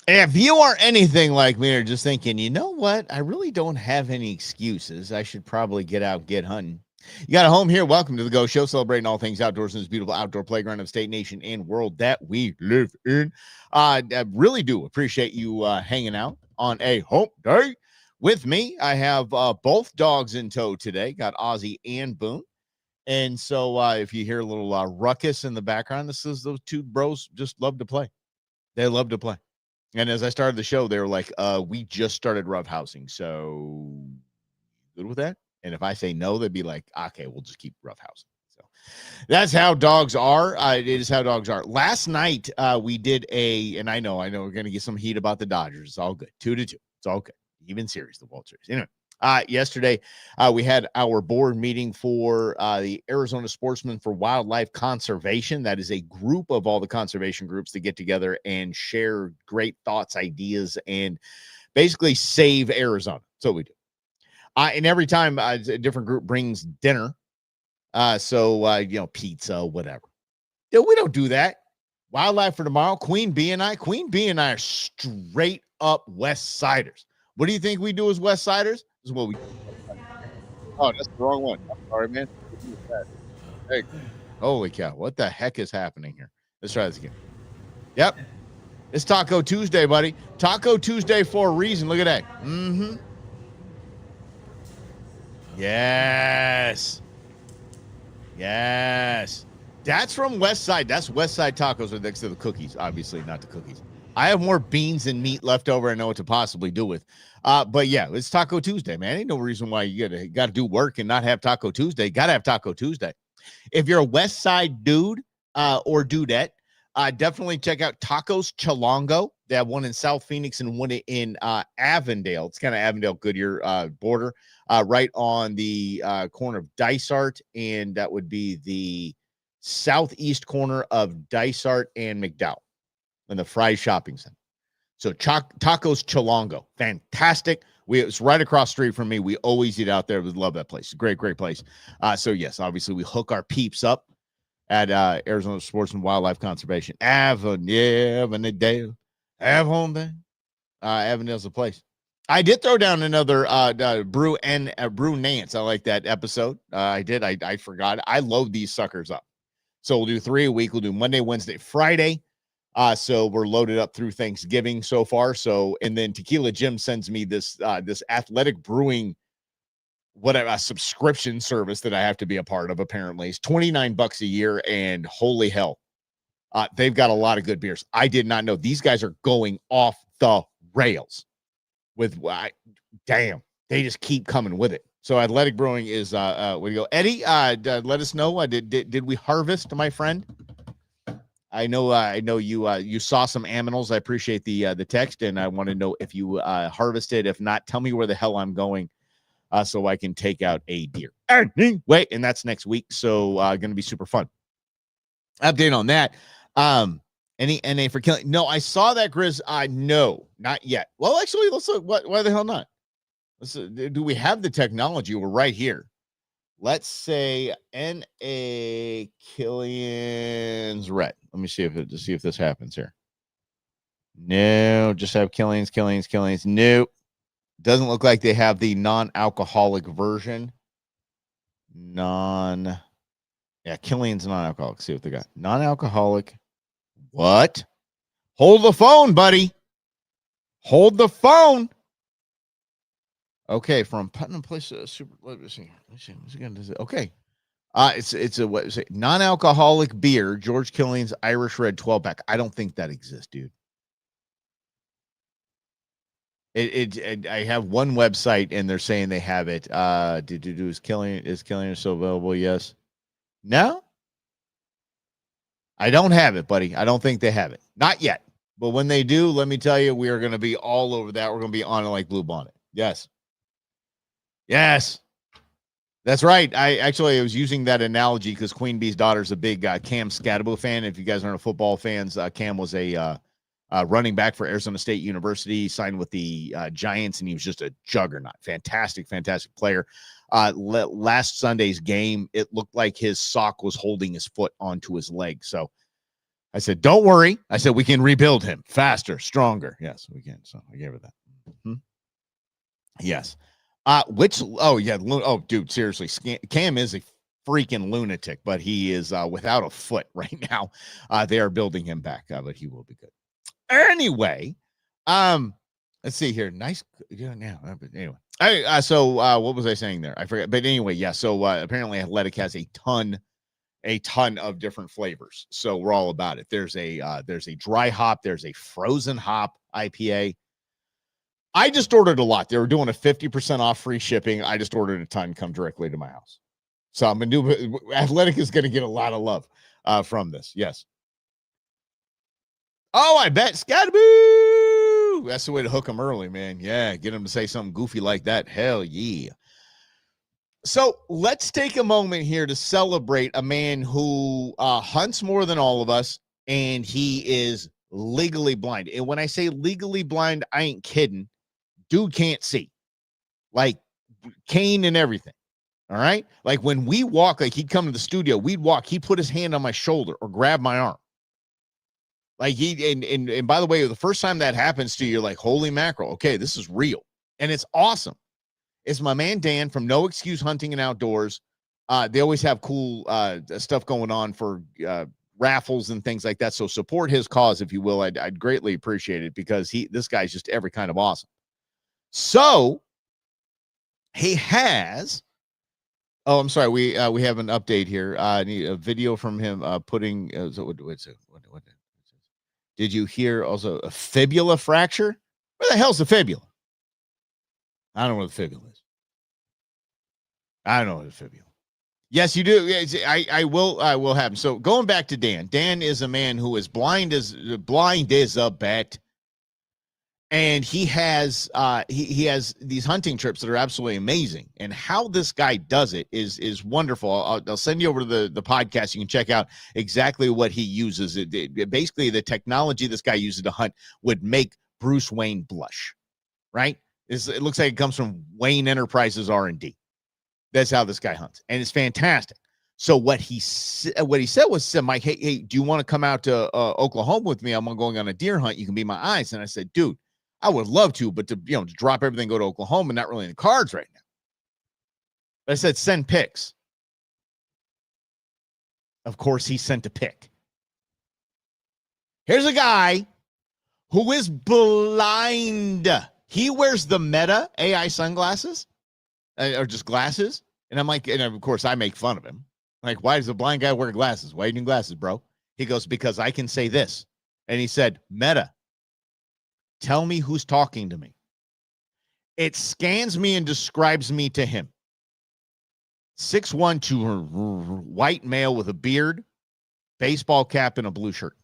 If you are anything like me or just thinking, you know what, I really don't have any excuses. I should probably get out, get hunting. You got a home here. Welcome to the Go Show, celebrating all things outdoors in this beautiful outdoor playground of state, nation, and world that we live in. I really do appreciate you hanging out on a hump day with me. I have both dogs in tow today. Got Ozzy and Boone. And so if you hear a little ruckus in the background, this is those two bros just love to play. They love to play. And as I started the show, they were like, we just started roughhousing. So good with that? And if I say no, they'd be like, okay, we'll just keep roughhousing. So that's how dogs are. It is how dogs are. Last night, we did and I know we're going to get some heat about the Dodgers. It's all good. 2-2. It's all good. Even series, the World Series. Anyway, yesterday, we had our board meeting for the Arizona Sportsmen for Wildlife Conservation. That is a group of all the conservation groups that get together and share great thoughts, ideas, and basically save Arizona. That's what we do. And every time a different group brings dinner, pizza, whatever. Yeah, we don't do that. Wildlife for Tomorrow, Queen Bee and I are straight up West Siders. What do you think we do as West Siders? This is what we. Oh, that's the wrong one. I'm sorry, man. Hey, holy cow! What the heck is happening here? Let's try this again. Yep, it's Taco Tuesday, buddy. Taco Tuesday for a reason. Look at that. Mm-hmm. Yes. Yes. That's from West Side. That's West Side Tacos next to the cookies. Obviously, not the cookies. I have more beans and meat left over. I know what to possibly do with. But yeah, it's Taco Tuesday, man. Ain't no reason why you gotta do work and not have Taco Tuesday. Gotta have Taco Tuesday. If you're a West Side dude or dudette, definitely check out Tacos Chalongo. They have one in South Phoenix and one in Avondale. It's kind of Avondale Goodyear border, right on the corner of Dysart, and that would be the southeast corner of Dysart and McDowell in the Fry Shopping Center. So Tacos Chalongo, fantastic. It's right across the street from me. We always eat out there. We love that place. Great, great place. So yes, obviously we hook our peeps up at Arizona Sports and Wildlife Conservation. Avondale. Avondale's the place. I did throw down another Brew Nance. I like that episode. I did. I forgot. I load these suckers up. So we'll do 3 a week. We'll do Monday, Wednesday, Friday. So we're loaded up through Thanksgiving so far. So, and then Tequila Jim sends me this athletic brewing, whatever, a subscription service that I have to be a part of. Apparently, it's $29 a year, and holy hell, they've got a lot of good beers. I did not know these guys are going off the rails with. Damn, they just keep coming with it. So Athletic Brewing is where you go, Eddie. Let us know. Did we harvest, my friend? I know you saw some aminals. I appreciate the text, and I want to know if you harvested. If not, tell me where the hell I'm going, so I can take out a deer. Anyway, and that's next week, so going to be super fun. Update on that. Any NA for killing? No, I saw that, Grizz. No, not yet. Well, actually, let's look. Why the hell not? Do we have the technology? We're right here. Let's say NA Killian's Red. Let me see if this happens here. No, just have Killian's. Nope. Doesn't look like they have the non-alcoholic version. Killian's non-alcoholic. See what they got. Non-alcoholic. What? Hold the phone, buddy. Hold the phone. Okay, from Putnam Place Super. Let me see. Okay. It's a what is it? Non-alcoholic beer, George Killian's Irish Red 12-pack. I don't think that exists, dude. I have one website and they're saying they have it. Is Killian still available? Yes. No. I don't have it, buddy. I don't think they have it. Not yet. But when they do, let me tell you, we are going to be all over that. We're going to be on it like Blue Bonnet. Yes. Yes. That's right. I was using that analogy because Queen Bee's daughter's a big Cam Scadaboo fan. If you guys aren't football fans, Cam was a running back for Arizona State University, signed with the Giants, and he was just a juggernaut. Fantastic player. Last Sunday's game, it looked like his sock was holding his foot onto his leg. So I said, don't worry. I said, we can rebuild him faster, stronger. Yes, we can. So I gave her that. Mm-hmm. Yes. Dude, seriously. Cam is a freaking lunatic, but he is without a foot right now. They are building him back, but he will be good. Anyway, let's see here. Nice. Yeah, but anyway. What was I saying there? I forgot. But anyway, yeah. So apparently Athletic has a ton of different flavors. So we're all about it. There's a dry hop, there's a frozen hop IPA. I just ordered a lot. They were doing a 50% off free shipping. I just ordered a ton, come directly to my house. So I'm gonna do Athletic is gonna get a lot of love from this. Yes. Oh, I bet Scatterboo. That's the way to hook them early, man. Yeah, get them to say something goofy like that. Hell yeah. So let's take a moment here to celebrate a man who hunts more than all of us, and he is legally blind. And when I say legally blind, I ain't kidding. Dude can't see, like cane and everything. All right. Like when we walk, like he'd come to the studio, we'd walk, he'd put his hand on my shoulder or grab my arm. Like and by the way, the first time that happens to you, you're like, holy mackerel. Okay, this is real. And it's awesome. It's my man, Dan from No Excuse Hunting and Outdoors. They always have cool stuff going on for raffles and things like that. So support his cause, if you will. I'd greatly appreciate it because this guy's just every kind of awesome. So he has, I'm sorry. We have an update here. I need a video from him putting, what did you hear also a fibula fracture? Where the hell's the fibula? I don't know what the fibula is. I don't know what the fibula. Yes, you do. I will have him. So going back to Dan. Dan is a man who is blind as a bat. And he has he has these hunting trips that are absolutely amazing. And how this guy does it is wonderful. I'll send you over to the podcast. You can check out exactly what he uses. Basically, the technology this guy uses to hunt would make Bruce Wayne blush, right? It looks like it comes from Wayne Enterprises R&D. That's how this guy hunts, and it's fantastic. So what he said was, Mike, hey, do you want to come out to Oklahoma with me? I'm going on a deer hunt. You can be my eyes. And I said, dude, I would love to, but to drop everything, go to Oklahoma, not really in the cards right now. But I said, send pics. Of course, he sent a pic. Here's a guy who is blind. He wears the Meta AI sunglasses or just glasses. And I'm like, and of course, I make fun of him. Like, why does a blind guy wear glasses? Why are you doing glasses, bro? He goes, because I can say this. And he said, Meta, tell me who's talking to me. It scans me and describes me to him. 6'1", white male with a beard, baseball cap, and a blue shirt.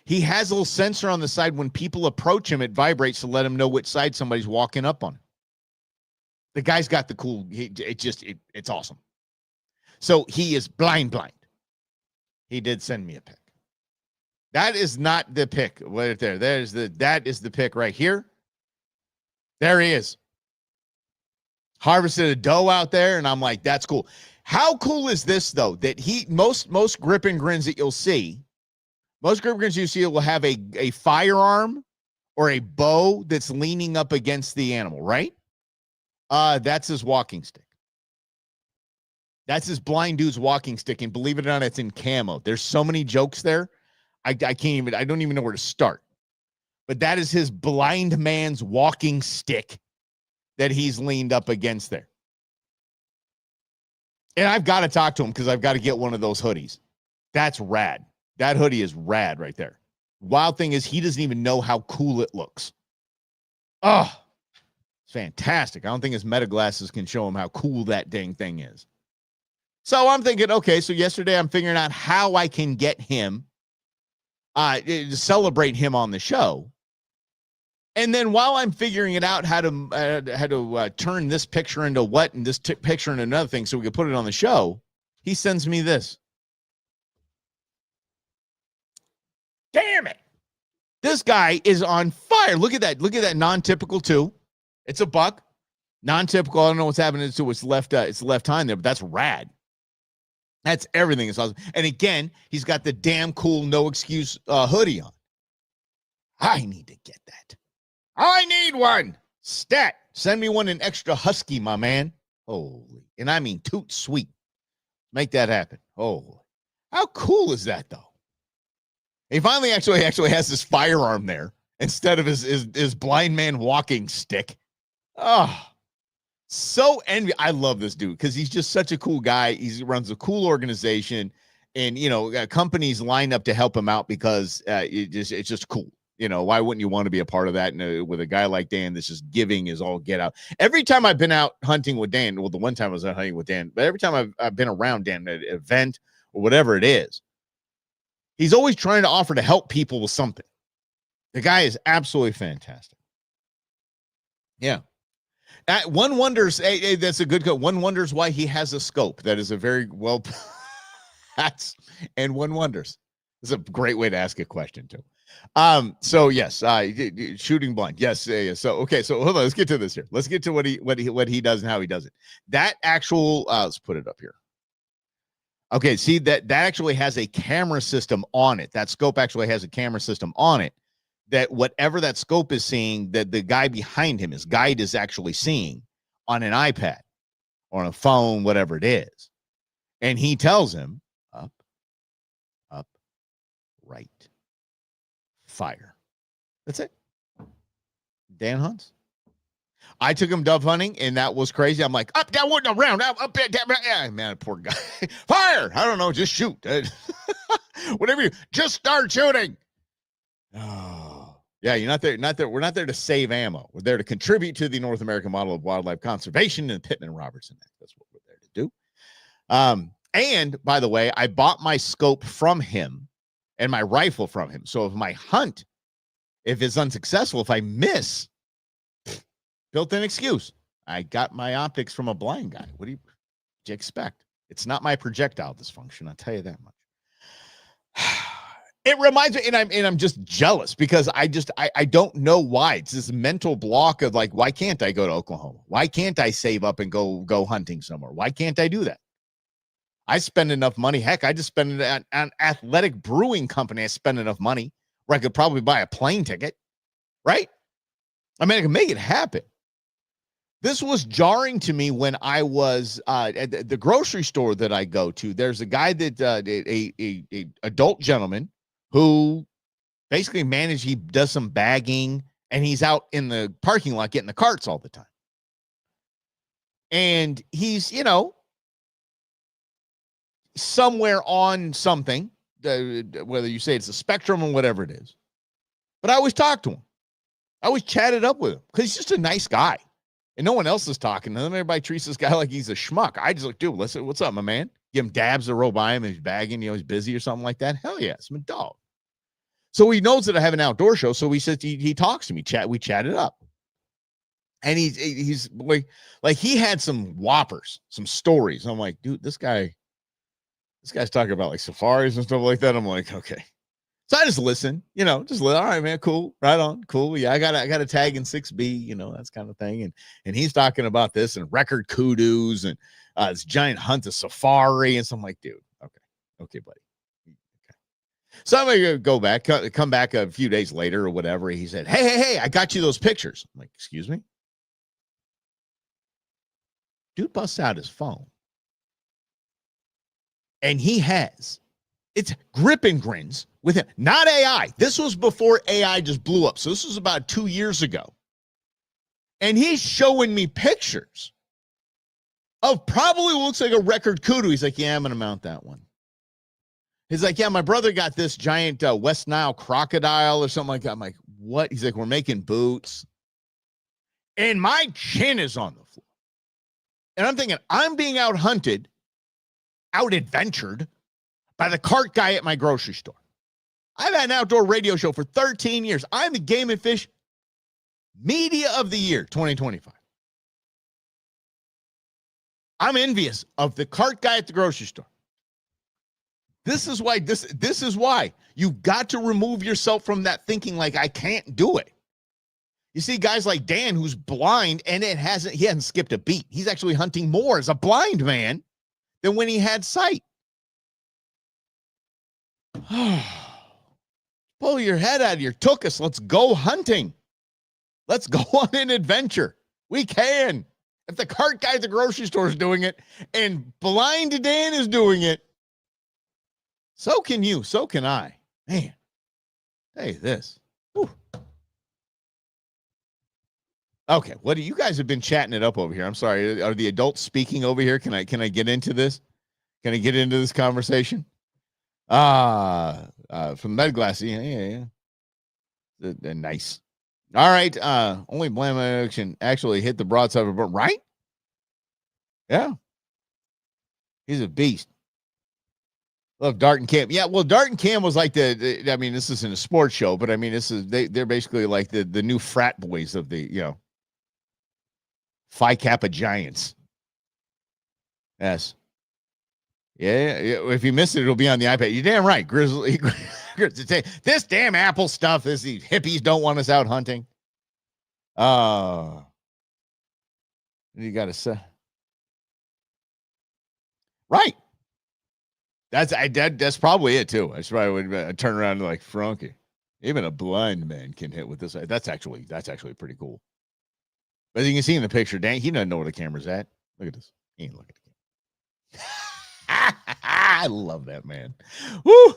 He has a little sensor on the side. When people approach him, it vibrates to let him know which side somebody's walking up on him. The guy's got the cool, it's awesome. So he is blind. He did send me a pic. That is not the pic right there. That is the pic right here. There he is. Harvested a doe out there, and I'm like, that's cool. How cool is this, though, that most grip and grins that you'll see, most grip and grins you see will have a firearm or a bow that's leaning up against the animal, right? That's his walking stick. That's his blind dude's walking stick, and believe it or not, it's in camo. There's so many jokes there. I don't even know where to start. But that is his blind man's walking stick that he's leaned up against there. And I've got to talk to him because I've got to get one of those hoodies. That's rad. That hoodie is rad right there. Wild thing is he doesn't even know how cool it looks. Oh, it's fantastic. I don't think his Meta glasses can show him how cool that dang thing is. So I'm thinking, okay, so yesterday I'm figuring out how I can get him to celebrate him on the show. And then while I'm figuring it out how to turn this picture into what and this picture into another thing so we can put it on the show, he sends me this. Damn it. This guy is on fire. Look at that. Look at that non-typical too. It's a buck. Non-typical. I don't know what's happening to its left hind there, but that's rad. That's everything. Is awesome. And again, he's got the damn cool no excuse hoodie on. I need to get that. I need one. Stat. Send me one in extra husky, my man. Holy. And I mean toot sweet. Make that happen. Oh, how cool is that, though? He finally actually has his firearm there instead of his blind man walking stick. Oh, so envy. I love this dude because he's just such a cool guy. He runs a cool organization, and companies line up to help him out because it's just cool. Why wouldn't you want to be a part of that? And with a guy like Dan, that's just giving is all get out. Every time I've been out hunting with Dan, well, the one time I was out hunting with Dan, but every time I've been around Dan at an event or whatever it is, he's always trying to offer to help people with something. The guy is absolutely fantastic. Yeah. One wonders, that's a good quote. One wonders why he has a scope. That is a very well, and one wonders. It's a great way to ask a question too. So yes, shooting blind. Yes. So, okay. So hold on, let's get to this here. Let's get to what he does and how he does it. That actual, let's put it up here. Okay. See that actually has a camera system on it. That scope actually has a camera system on it that whatever that scope is seeing, that the guy behind him, his guide, is actually seeing on an iPad or on a phone, whatever it is. And he tells him up, right, fire. That's it. Dan hunts. I took him dove hunting, and that was crazy. I'm like, up, down, around, up, down. Man, poor guy. Fire. I don't know. Just shoot. Whatever you, just start shooting. Oh. Yeah, you're not there. We're not there to save ammo. We're there to contribute to the North American model of wildlife conservation and Pittman Robertson Act. That's what we're there to do. And by the way, I bought my scope from him and my rifle from him. So if my hunt, if it's unsuccessful, if I miss, built-in excuse. I got my optics from a blind guy. What do you expect? It's not my projectile dysfunction. I'll tell you that much. It reminds me, and I'm just jealous because I don't know why. It's this mental block of like, why can't I go to Oklahoma? Why can't I save up and go hunting somewhere? Why can't I do that? I spend enough money. Heck, I just spend it on Athletic Brewing Company. I spend enough money where I could probably buy a plane ticket, right? I mean, I can make it happen. This was jarring to me when I was at the grocery store that I go to. There's a guy that a adult gentleman who basically he does some bagging, and he's out in the parking lot getting the carts all the time. And he's, somewhere on something, whether you say it's a spectrum or whatever it is. But I always talk to him. I always chatted up with him because he's just a nice guy. And no one else is talking to him. Everybody treats this guy like he's a schmuck. I just like, dude, listen, what's up, my man? Give him dabs to roll by him and he's bagging, he's busy or something like that. Hell yeah, it's my dog. So he knows that I have an outdoor show. So he says he talks to me. We chatted up. And he's like he had some whoppers, some stories. I'm like, dude, this guy's talking about like safaris and stuff like that. I'm like, okay. So I just listen, all right, man, cool, right on, cool. Yeah, I got a tag in 6B, that's kind of thing. And he's talking about this and record kudos and this giant hunt, a safari. And so I'm like, dude, okay, buddy. Okay. So I'm going to go back, come back a few days later or whatever. He said, hey, I got you those pictures. I'm like, excuse me? Dude busts out his phone. And he has, it's grip and grins with him, not AI. This was before AI just blew up. So this was about 2 years ago. And he's showing me pictures of probably looks like a record kudu. He's like, yeah, I'm going to mount that one. He's like, yeah, my brother got this giant West Nile crocodile or something like that. I'm like, what? He's like, we're making boots. And my chin is on the floor. And I'm thinking, I'm being out hunted, out adventured by the cart guy at my grocery store. I've had an outdoor radio show for 13 years. I'm the Game and Fish Media of the Year, 2025. I'm envious of the cart guy at the grocery store. This is why this is why you got to remove yourself from that thinking like I can't do it. You see guys like Dan who's blind and he hasn't skipped a beat. He's actually hunting more as a blind man than when he had sight. Pull your head out of your tuchus. Let's go hunting. Let's go on an adventure. We can. If the cart guy at the grocery store is doing it and Blind Dan is doing it, so can you. So can I. Man, hey, this. Whew. Okay, what do you guys have been chatting it up over here? I'm sorry. Are the adults speaking over here? Can I get into this? Can I get into this conversation? From Medglass. Yeah. Nice. All right. Only blame action actually hit the broadside of a boat, right? Yeah. He's a beast. Love Dart and Cam. Yeah, well, Dart and Cam was like I mean, this isn't a sports show, but I mean, they're basically like the new frat boys of the, Phi Kappa Giants. Yes. Yeah. If you missed it, it'll be on the iPad. You're damn right. Grizzly. This damn Apple stuff. These hippies don't want us out hunting. You got to say. Right. That's probably it too. That's probably would turn around and like Frankie. Even a blind man can hit with this. That's actually pretty cool. But you can see in the picture, Dan, he doesn't know where the camera's at. Look at this. He ain't looking at the camera. I love that man. Woo!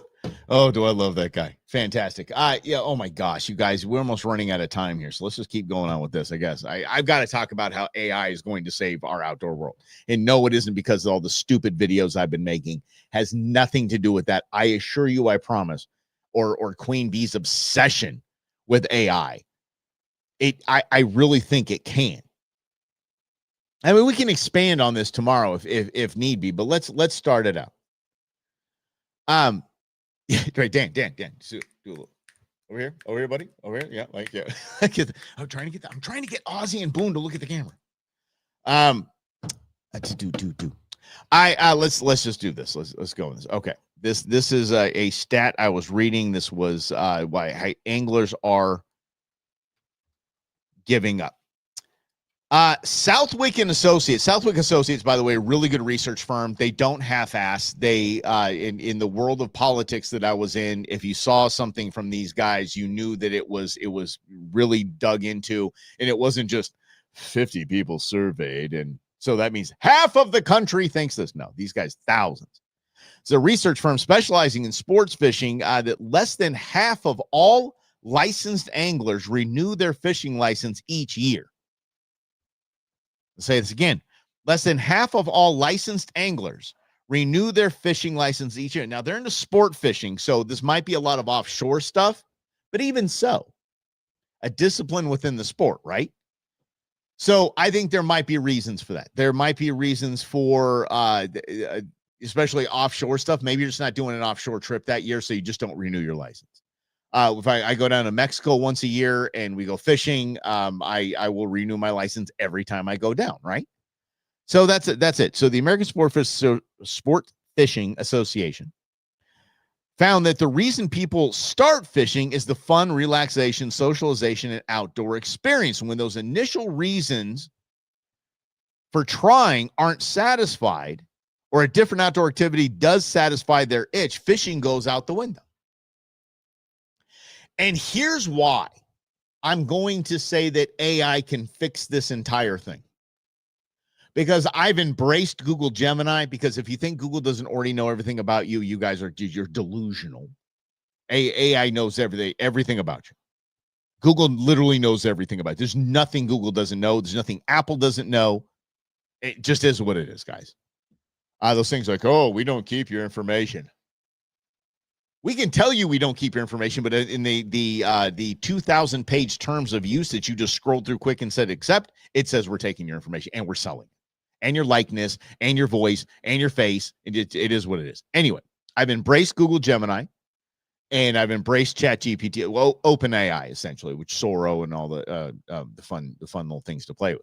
Oh, do I love that guy? Fantastic. Yeah. Oh my gosh, you guys, we're almost running out of time here. So let's just keep going on with this. I guess I've got to talk about how AI is going to save our outdoor world. And no, it isn't because of all the stupid videos I've been making. Has nothing to do with that. I assure you, I promise. Or Queen Bee's obsession with AI. I really think it can. I mean, we can expand on this tomorrow if need be, but let's start it out. Yeah, right, Dan, do a little over here, buddy, over here. Yeah, like yeah. I'm trying to get Ozzy and Boone to look at the camera. Let's just do this. Let's go with this. Okay, this is a stat I was reading. This was why anglers are giving up. Southwick Associates, by the way, a really good research firm. They don't half-ass. They in the world of politics that I was in, if you saw something from these guys, you knew that it was really dug into, and it wasn't just 50 people surveyed, and so that means half of the country thinks this. No, these guys, thousands. It's a research firm specializing in sports fishing that less than half of all licensed anglers renew their fishing license each year. I'll say this again. Less than half of all licensed anglers renew their fishing license each year. Now, they're into sport fishing, so this might be a lot of offshore stuff, but even so, a discipline within the sport, right? So I think there might be reasons for that. There might be reasons for especially offshore stuff. Maybe you're just not doing an offshore trip that year, so you just don't renew your license. If I go down to Mexico once a year and we go fishing, I will renew my license every time I go down, right? So that's it. So the American Sport Fishing Association found that the reason people start fishing is the fun, relaxation, socialization, and outdoor experience. And when those initial reasons for trying aren't satisfied, or a different outdoor activity does satisfy their itch, fishing goes out the window. And here's why I'm going to say that AI can fix this entire thing. Because I've embraced Google Gemini, because if you think Google doesn't already know everything about you, you're delusional. AI knows everything about you. Google literally knows everything about you. There's nothing Google doesn't know. There's nothing Apple doesn't know. It just is what it is, guys. Those things like, oh, we don't keep your information. We can tell you we don't keep your information, but in the 2,000-page terms of use that you just scrolled through quick and said accept, it says we're taking your information and we're selling it. And your likeness and your voice and your face. It is what it is. Anyway, I've embraced Google Gemini and I've embraced ChatGPT, well, OpenAI essentially, which Sora and all the fun little things to play with.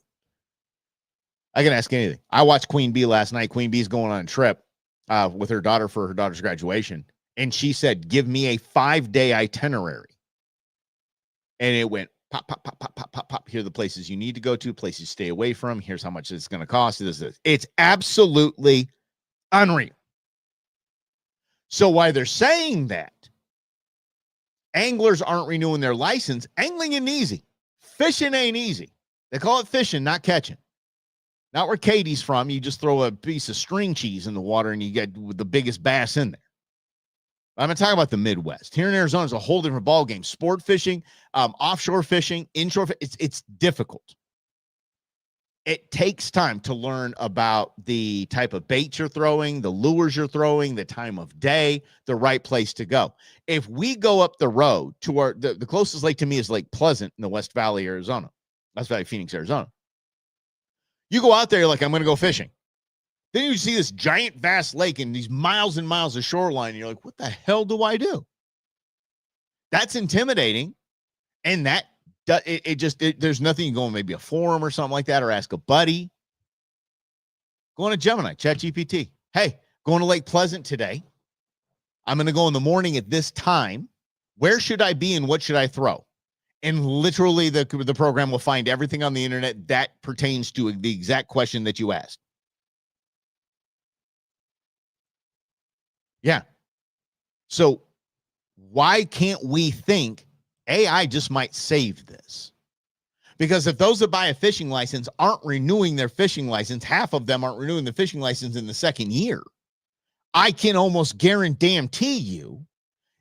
I can ask anything. I watched Queen Bee last night. Queen Bee's going on a trip with her daughter for her daughter's graduation. And she said, give me a 5-day itinerary. And it went pop, pop, pop, pop, pop, pop, pop. Here are the places you need to go to, places to stay away from. Here's how much it's going to cost. It's absolutely unreal. So while they're saying that anglers aren't renewing their license, angling ain't easy. Fishing ain't easy. They call it fishing, not catching. Not where Katie's from. You just throw a piece of string cheese in the water and you get the biggest bass in there. I'm going to talk about the Midwest. Here in Arizona is a whole different ballgame. Sport fishing, offshore fishing, inshore, it's difficult. It takes time to learn about the type of bait you're throwing, the lures you're throwing, the time of day, the right place to go. If we go up the road to the closest lake to me is Lake Pleasant in the West Valley, Arizona. West Valley, Phoenix, Arizona. You go out there, you're like, I'm going to go fishing. Then you see this giant, vast lake and these miles and miles of shoreline. And you're like, what the hell do I do? That's intimidating. And that, there's nothing. You go on maybe a forum or something like that, or ask a buddy. Go on to Gemini, ChatGPT. Hey, going to Lake Pleasant today. I'm going to go in the morning at this time. Where should I be and what should I throw? And literally the program will find everything on the internet that pertains to the exact question that you asked. Yeah. So why can't we think AI just might save this? Because if those that buy a fishing license aren't renewing their fishing license, half of them aren't renewing the fishing license in the second year. I can almost guarantee you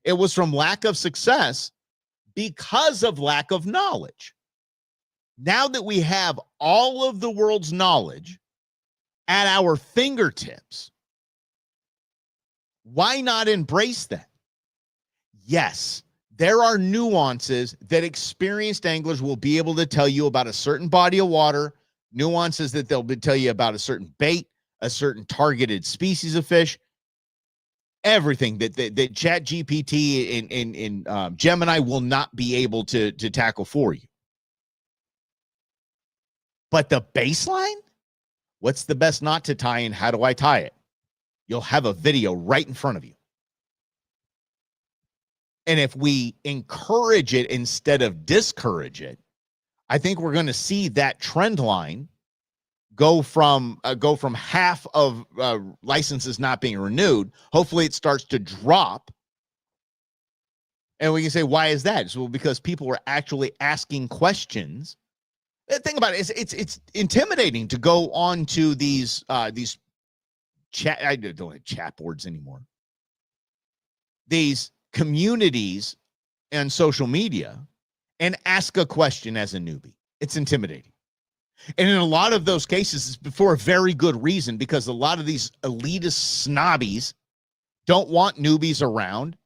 it was from lack of success because of lack of knowledge. Now that we have all of the world's knowledge at our fingertips, why not embrace that? Yes, there are nuances that experienced anglers will be able to tell you about a certain body of water, nuances that they'll tell you about a certain bait, a certain targeted species of fish, everything that ChatGPT and Gemini will not be able to tackle for you. But the baseline, what's the best knot to tie and how do I tie it? You'll have a video right in front of you. And if we encourage it instead of discourage it, I think we're going to see that trend line go from half of licenses not being renewed. Hopefully it starts to drop. And we can say, why is that? So because people were actually asking questions. Think about it. It's intimidating to go on to these chat. I don't have chat boards anymore. These communities and social media and ask a question as a newbie. It's intimidating. And in a lot of those cases, it's for a very good reason, because a lot of these elitist snobbies don't want newbies around,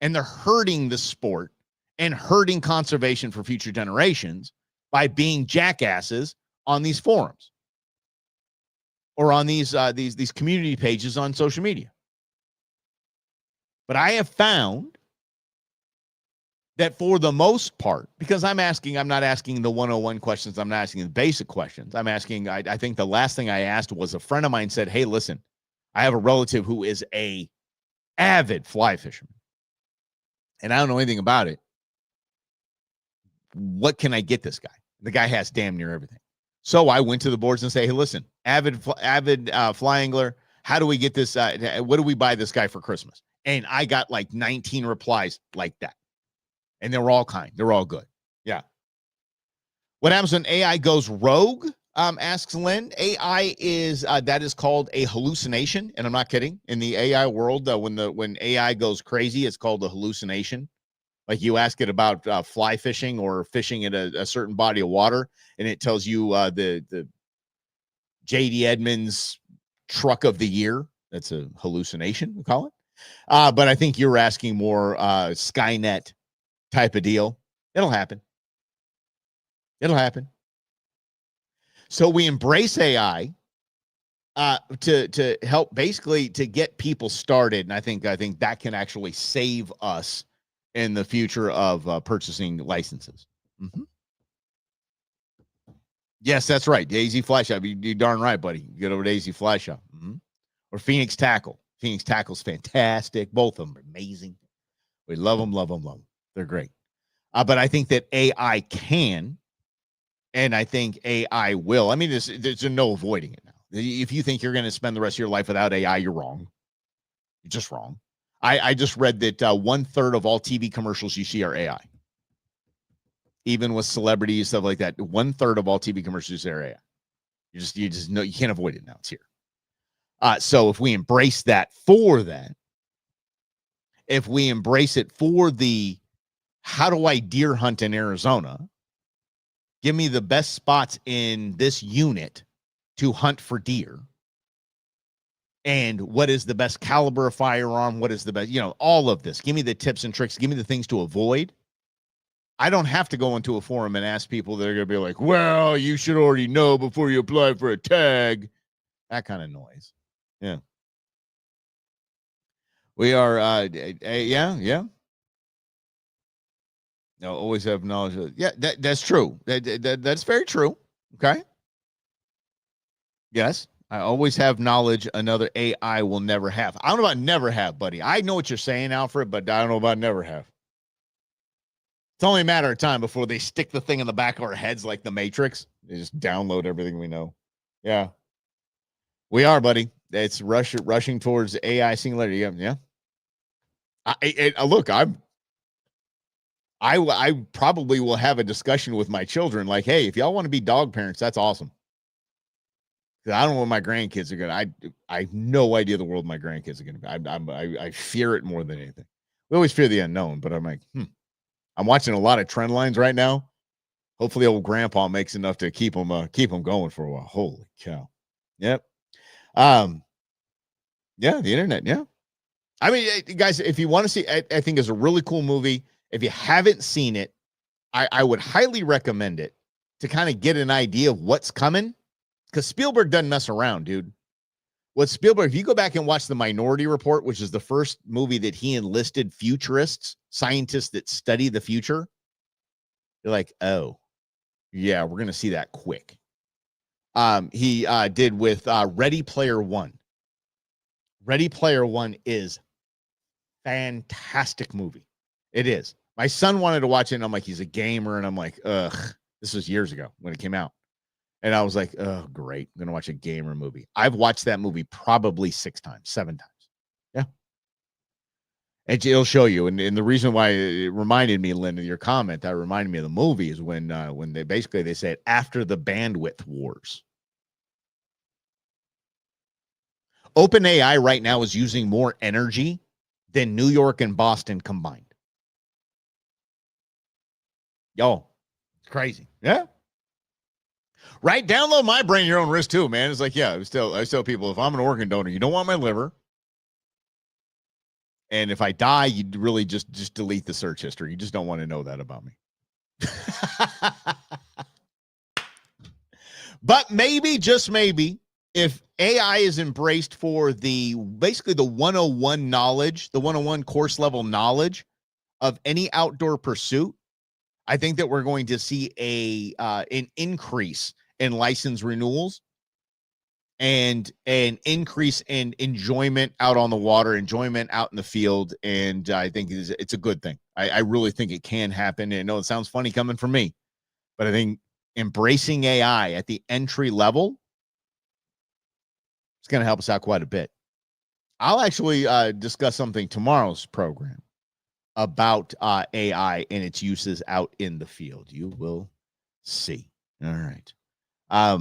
and they're hurting the sport and hurting conservation for future generations by being jackasses on these forums or on these community pages on social media. But I have found that for the most part, because I'm not asking the 101 questions, I'm not asking the basic questions. I'm asking, I think the last thing I asked was a friend of mine said, hey, listen, I have a relative who is a avid fly fisherman, and I don't know anything about it. What can I get this guy? The guy has damn near everything. So I went to the boards and say, hey, listen, avid fly angler, how do we get this? What do we buy this guy for Christmas? And I got like 19 replies like that. And they were all kind. They're all good. Yeah. What happens when AI goes rogue? Asks Lynn. AI is that is called a hallucination, and I'm not kidding. In the AI world, when AI goes crazy, it's called a hallucination. Like you ask it about fly fishing or fishing in a certain body of water, and it tells you the J.D. Edmonds truck of the year. That's a hallucination, we call it. But I think you're asking more Skynet type of deal. It'll happen. It'll happen. So we embrace AI to help basically to get people started. And I think that can actually save us in the future of purchasing licenses. Mm-hmm. Yes, that's right. Daisy Fly Shop. You're darn right, buddy. Get over to Daisy Fly Shop. Mm-hmm. Or Phoenix Tackle. Phoenix Tackle's fantastic. Both of them are amazing. We love them, love them, love them. They're great. But I think that AI can, and I think AI will. I mean, there's no avoiding it now. If you think you're going to spend the rest of your life without AI, you're wrong. You're just wrong. I just read that 1/3 of all TV commercials you see are AI. Even with celebrities, stuff like that, 1/3 of all TV commercials you see are AI. You just know you can't avoid it now. It's here. So if we embrace that for that, if we embrace it for the how do I deer hunt in Arizona? Give me the best spots in this unit to hunt for deer. And what is the best caliber of firearm? What is the best, all of this. Give me the tips and tricks. Give me the things to avoid. I don't have to go into a forum and ask people that are going to be like, well, you should already know before you apply for a tag. That kind of noise. Yeah. We are, yeah. No, always have knowledge of, yeah, that's true. That's very true. Okay. Yes. I always have knowledge another AI will never have. I don't know about never have, buddy. I know what you're saying, Alfred, but I don't know about never have. It's only a matter of time before they stick the thing in the back of our heads like the Matrix. They just download everything we know. Yeah. We are, buddy. It's rushing towards AI singularity. Yeah. Look, I probably will have a discussion with my children like, hey, if y'all want to be dog parents, that's awesome. I don't know what my grandkids are going to. I have no idea the world my grandkids are going to be. I fear it more than anything. We always fear the unknown, but I'm like, I'm watching a lot of trend lines right now. Hopefully old grandpa makes enough to keep them going for a while. Holy cow. Yep. Yeah, the internet. Yeah. I mean, guys, if you want to see, I think it's a really cool movie. If you haven't seen it, I would highly recommend it to kind of get an idea of what's coming. Because Spielberg doesn't mess around, dude. What Spielberg, if you go back and watch The Minority Report, which is the first movie that he enlisted futurists, scientists that study the future, you're like, oh, yeah, we're going to see that quick. He did with Ready Player One. Ready Player One is fantastic movie. It is. My son wanted to watch it, and I'm like, he's a gamer, and I'm like, ugh. This was years ago when it came out. And I was like, oh, great. I'm going to watch a gamer movie. I've watched that movie probably 7 times. Yeah. And it'll show you. And the reason why it reminded me, Linda, your comment, that reminded me of the movie is when they said after the bandwidth wars. OpenAI right now is using more energy than New York and Boston combined. Yo, it's crazy. Yeah. Right, download My Brain, Your Own Risk too, man. It's like, yeah, I tell people, if I'm an organ donor, you don't want my liver, and if I die, you really just delete the search history. You just don't want to know that about me. But maybe, just maybe, if AI is embraced for basically the 101 knowledge, the 101 course level knowledge of any outdoor pursuit, I think that we're going to see an increase in license renewals and an increase in enjoyment out on the water, enjoyment out in the field. And I think it's a good thing. I really think it can happen. And I know it sounds funny coming from me, but I think embracing AI at the entry level is going to help us out quite a bit. I'll actually discuss something tomorrow's program about AI and its uses out in the field. You will see. All right. I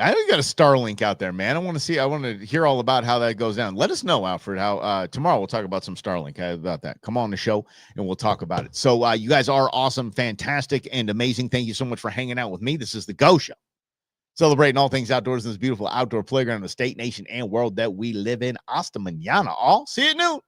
know you got a Starlink out there, man. I want to hear all about how that goes down. Let us know, Alfred, how tomorrow we'll talk about some Starlink about that. Come on the show and we'll talk about it. So you guys are awesome, fantastic, and amazing. Thank you so much for hanging out with me. This is the Go Show. Celebrating all things outdoors in this beautiful outdoor playground of the state, nation, and world that we live in. Hasta mañana, all. See you at noon.